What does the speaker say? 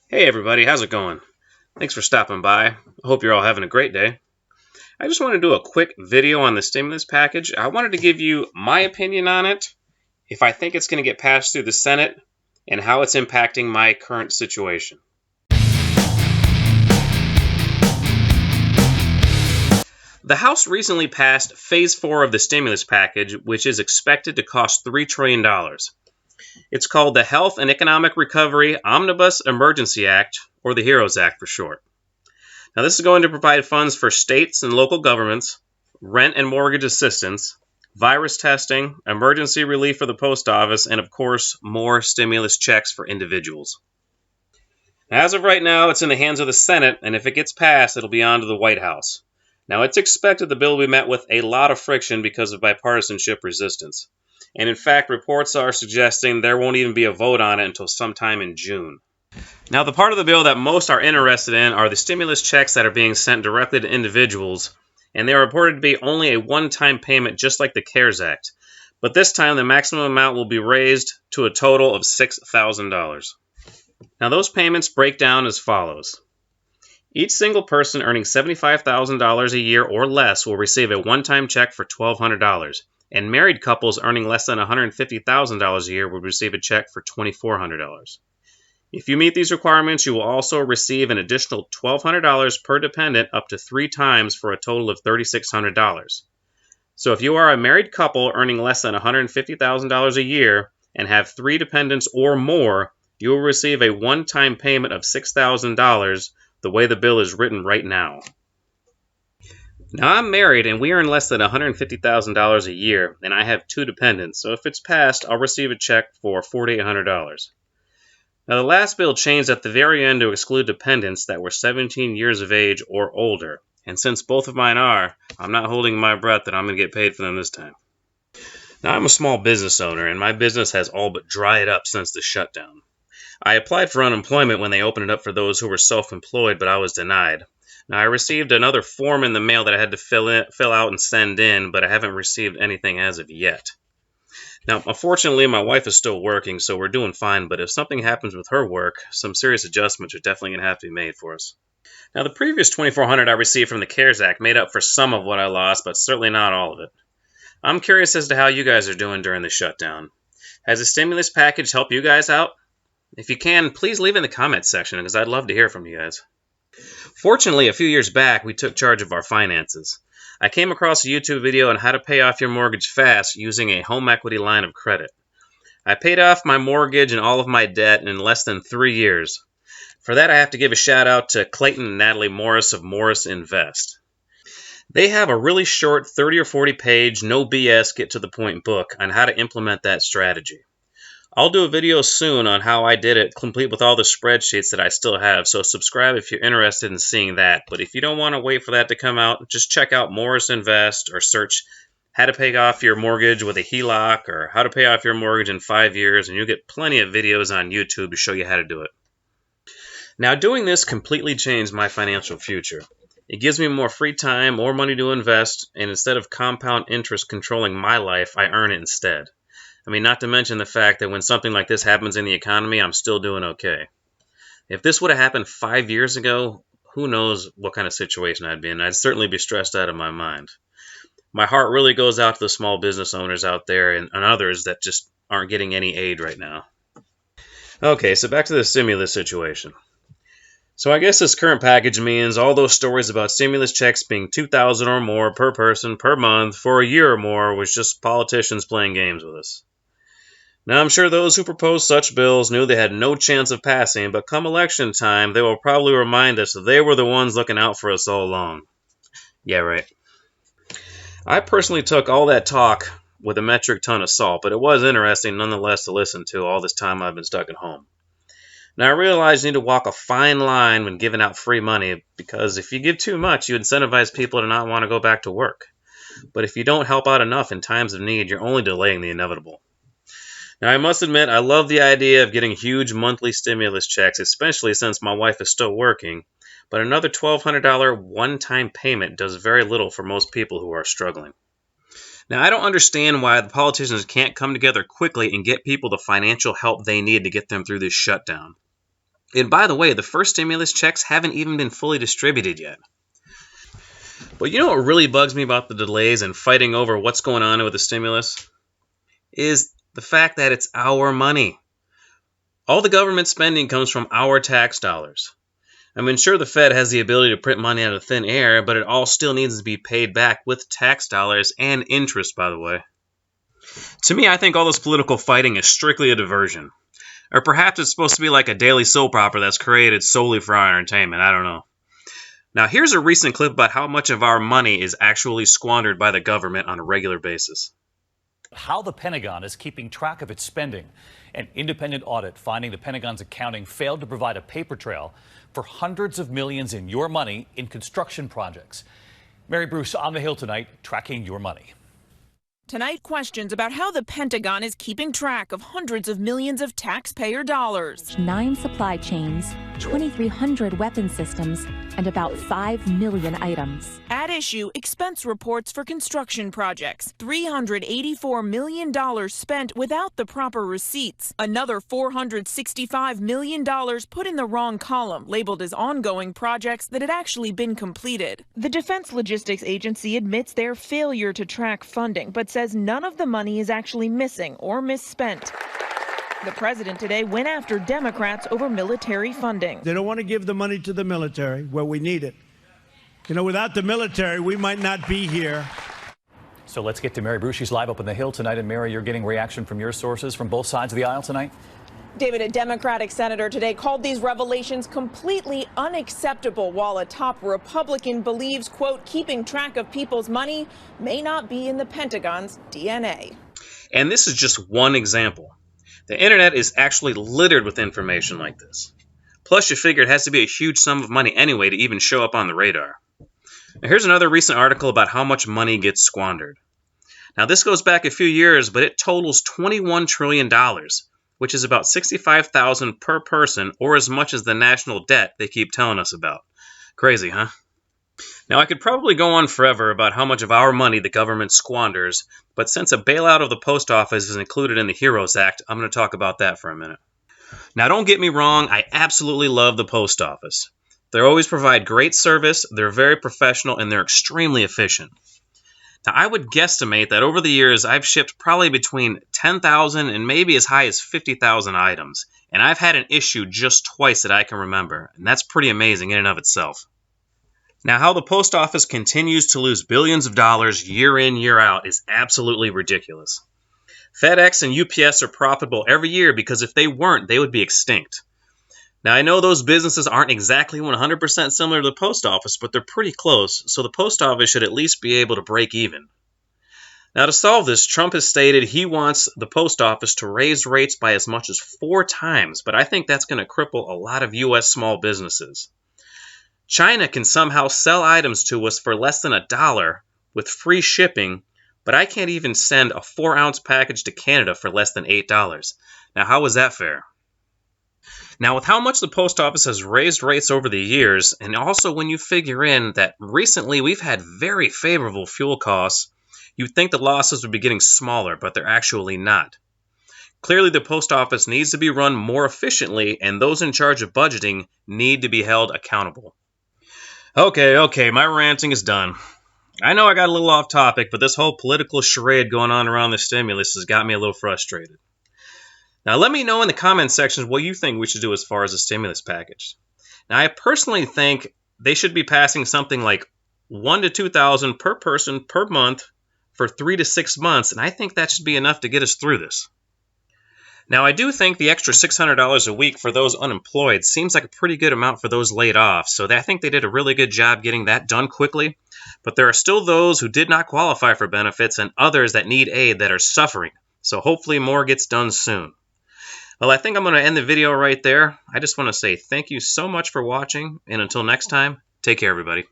Hey everybody, how's it going? Thanks for stopping by. I hope you're all having a great day. I just want to do a quick video on the stimulus package. I wanted to give you my opinion on it, if I think it's going to get passed through the Senate, and how it's impacting my current situation. The House recently passed Phase 4 of the stimulus package, which is expected to cost $3 trillion. It's called the Health and Economic Recovery Omnibus Emergency Act, or the HEROES Act for short. Now, this is going to provide funds for states and local governments, rent and mortgage assistance, virus testing, emergency relief for the post office, and of course, more stimulus checks for individuals. As of right now, it's in the hands of the Senate, and if it gets passed, it'll be on to the White House. Now, it's expected the bill will be met with a lot of friction because of bipartisanship resistance. And in fact, reports are suggesting there won't even be a vote on it until sometime in June. Now, the part of the bill that most are interested in are the stimulus checks that are being sent directly to individuals, and they are reported to be only a one-time payment just like the CARES Act. But this time, the maximum amount will be raised to a total of $6,000. Now, those payments break down as follows. Each single person earning $75,000 a year or less will receive a one-time check for $1,200, and married couples earning less than $150,000 a year will receive a check for $2,400. If you meet these requirements, you will also receive an additional $1,200 per dependent up to 3 times for a total of $3,600. So if you are a married couple earning less than $150,000 a year and have 3 dependents or more, you will receive a one-time payment of $6,000 the way the bill is written right now. Now, I'm married and we earn less than $150,000 a year, and I have 2 dependents, so if it's passed, I'll receive a check for $4,800. Now, the last bill changed at the very end to exclude dependents that were 17 years of age or older, and since both of mine are, I'm not holding my breath that I'm going to get paid for them this time. Now, I'm a small business owner, and my business has all but dried up since the shutdown. I applied for unemployment when they opened it up for those who were self-employed, but I was denied. Now, I received another form in the mail that I had to fill out and send in, but I haven't received anything as of yet. Now, unfortunately, my wife is still working, so we're doing fine, but if something happens with her work, some serious adjustments are definitely going to have to be made for us. Now, the previous $2,400 I received from the CARES Act made up for some of what I lost, but certainly not all of it. I'm curious as to how you guys are doing during the shutdown. Has the stimulus package helped you guys out? If you can, please leave in the comments section, because I'd love to hear from you guys. Fortunately, a few years back, we took charge of our finances. I came across a YouTube video on how to pay off your mortgage fast using a home equity line of credit. I paid off my mortgage and all of my debt in less than 3 years. For that, I have to give a shout out to Clayton and Natalie Morris of Morris Invest. They have a really short 30 or 40 page, no BS, get to the point book on how to implement that strategy. I'll do a video soon on how I did it, complete with all the spreadsheets that I still have, so subscribe if you're interested in seeing that. But if you don't want to wait for that to come out, just check out Morris Invest or search how to pay off your mortgage with a HELOC or how to pay off your mortgage in 5 years, and you'll get plenty of videos on YouTube to show you how to do it. Now, doing this completely changed my financial future. It gives me more free time, more money to invest, and instead of compound interest controlling my life, I earn it instead. I mean, not to mention the fact that when something like this happens in the economy, I'm still doing okay. If this would have happened 5 years ago, who knows what kind of situation I'd be in. I'd certainly be stressed out of my mind. My heart really goes out to the small business owners out there and others that just aren't getting any aid right now. Okay, so back to the stimulus situation. So I guess this current package means all those stories about stimulus checks being $2,000 or more per person per month for a year or more was just politicians playing games with us. Now, I'm sure those who proposed such bills knew they had no chance of passing, but come election time, they will probably remind us that they were the ones looking out for us all along. Yeah, right. I personally took all that talk with a metric ton of salt, but it was interesting nonetheless to listen to all this time I've been stuck at home. Now, I realize you need to walk a fine line when giving out free money, because if you give too much, you incentivize people to not want to go back to work. But if you don't help out enough in times of need, you're only delaying the inevitable. Now, I must admit, I love the idea of getting huge monthly stimulus checks, especially since my wife is still working, but another $1,200 one-time payment does very little for most people who are struggling. Now, I don't understand why the politicians can't come together quickly and get people the financial help they need to get them through this shutdown. And by the way, the first stimulus checks haven't even been fully distributed yet. But you know what really bugs me about the delays and fighting over what's going on with the stimulus? Is the fact that it's our money. All the government spending comes from our tax dollars. I mean, sure, the Fed has the ability to print money out of thin air, but it all still needs to be paid back with tax dollars and interest, by the way. To me, I think all this political fighting is strictly a diversion. Or perhaps it's supposed to be like a daily soap opera that's created solely for our entertainment. I don't know. Now, here's a recent clip about how much of our money is actually squandered by the government on a regular basis. How the Pentagon is keeping track of its spending. An independent audit finding the Pentagon's accounting failed to provide a paper trail for hundreds of millions in your money in construction projects. Mary Bruce on the Hill tonight, tracking your money. Tonight, questions about how the Pentagon is keeping track of hundreds of millions of taxpayer dollars. 9 supply chains, 2,300 weapon systems, and about 5 million items. At issue, expense reports for construction projects. $384 million spent without the proper receipts. Another $465 million put in the wrong column, labeled as ongoing projects that had actually been completed. The Defense Logistics Agency admits their failure to track funding, but says none of the money is actually missing or misspent. The president today went after Democrats over military funding. They don't want to give the money to the military where we need it. You know, without the military, we might not be here. So let's get to Mary Bruce. She's live up on the Hill tonight. And Mary, you're getting reaction from your sources from both sides of the aisle tonight? David, a Democratic senator today called these revelations completely unacceptable, while a top Republican believes, quote, keeping track of people's money may not be in the Pentagon's DNA. And this is just one example. The internet is actually littered with information like this. Plus, you figure it has to be a huge sum of money anyway to even show up on the radar. Now, here's another recent article about how much money gets squandered. Now, this goes back a few years, but it totals $21 trillion, which is about $65,000 per person, or as much as the national debt they keep telling us about. Crazy, huh? Now, I could probably go on forever about how much of our money the government squanders, but since a bailout of the post office is included in the HEROES Act, I'm going to talk about that for a minute. Now, don't get me wrong, I absolutely love the post office. They always provide great service, they're very professional, and they're extremely efficient. Now, I would guesstimate that over the years, I've shipped probably between 10,000 and maybe as high as 50,000 items, and I've had an issue just twice that I can remember, and that's pretty amazing in and of itself. Now, how the post office continues to lose billions of dollars year in, year out is absolutely ridiculous. FedEx and UPS are profitable every year because if they weren't, they would be extinct. Now, I know those businesses aren't exactly 100% similar to the post office, but they're pretty close, so the post office should at least be able to break even. Now, to solve this, Trump has stated he wants the post office to raise rates by as much as 4 times, but I think that's going to cripple a lot of U.S. small businesses. China can somehow sell items to us for less than $1 with free shipping, but I can't even send a 4-ounce package to Canada for less than $8. Now, how is that fair? Now, with how much the post office has raised rates over the years, and also when you figure in that recently we've had very favorable fuel costs, you'd think the losses would be getting smaller, but they're actually not. Clearly, the post office needs to be run more efficiently, and those in charge of budgeting need to be held accountable. Okay, my ranting is done. I know I got a little off topic, but this whole political charade going on around the stimulus has got me a little frustrated. Now, let me know in the comment sections what you think we should do as far as the stimulus package. Now, I personally think they should be passing something like $1,000 to $2,000 per person per month for 3 to 6 months, and I think that should be enough to get us through this. Now, I do think the extra $600 a week for those unemployed seems like a pretty good amount for those laid off, so I think they did a really good job getting that done quickly, but there are still those who did not qualify for benefits and others that need aid that are suffering, so hopefully more gets done soon. Well, I think I'm going to end the video right there. I just want to say thank you so much for watching, and until next time, take care, everybody.